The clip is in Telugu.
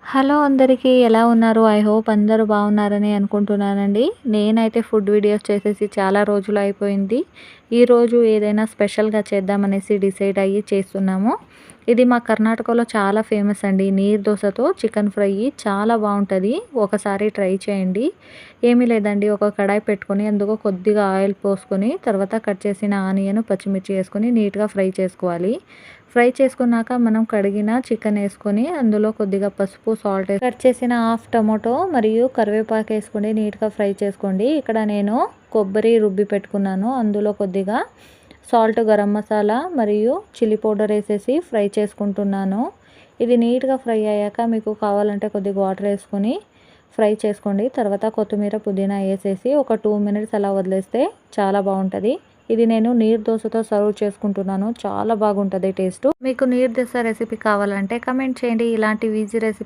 హలో అందరికీ ఎలా ఉన్నారు? ఐ హోప్ అందరూ బాగున్నారని అనుకుంటున్నానండి. నేనైతే ఫుడ్ వీడియోస్ చేసేసి చాలా రోజులు అయిపోయింది. ఈరోజు ఏదైనా స్పెషల్‌గా చేద్దామనేసి డిసైడ్ అయ్యి చేస్తున్నాము. ఇది మా కర్ణాటకలో చాలా ఫేమస్ అండి. నీరు దోసతో చికెన్ ఫ్రై చాలా బాగుంటది. ఒకసారి ట్రై చేయండి. ఏమీ లేదండి, ఒక కడాయి పెట్టుకొని అందులో కొద్దిగా ఆయిల్ పోసుకొని తర్వాత కట్ చేసిన ఆనియన్, పచ్చిమిర్చి వేసుకొని నీట్‌గా ఫ్రై చేసుకోవాలి. ఫ్రై చేసుకున్నాక మనం కడిగిన చికెన్ వేసుకొని అందులో కొద్దిగా పసుపు, సాల్ట్ కట్ చేసిన హాఫ్ టమాటో మరియు కరివేపాకు వేసుకొని నీట్గా ఫ్రై చేసుకోండి. ఇక్కడ నేను కొబ్బరి రుబ్బి పెట్టుకున్నాను. అందులో కొద్దిగా సాల్ట్, గరం మసాలా మరియు చిల్లీ పౌడర్ వేసేసి ఫ్రై చేసుకుంటున్నాను. ఇది నీట్గా ఫ్రై అయ్యాక మీకు కావాలంటే కొద్దిగా వాటర్ వేసుకొని ఫ్రై చేసుకోండి. తర్వాత కొత్తిమీర, పుదీనా వేసేసి ఒక 2 మినిట్స్ అలా వదిలేస్తే చాలా బాగుంటుంది. ఇది నేను నీరు దోసతో సర్వ్ చేసుకుంటున్నాను. చాలా బాగుంటుంది టేస్ట్. మీకు నీరు దోస రెసిపీ కావాలంటే కమెంట్ చేయండి. ఇలాంటి ఈజీ రెసిపీ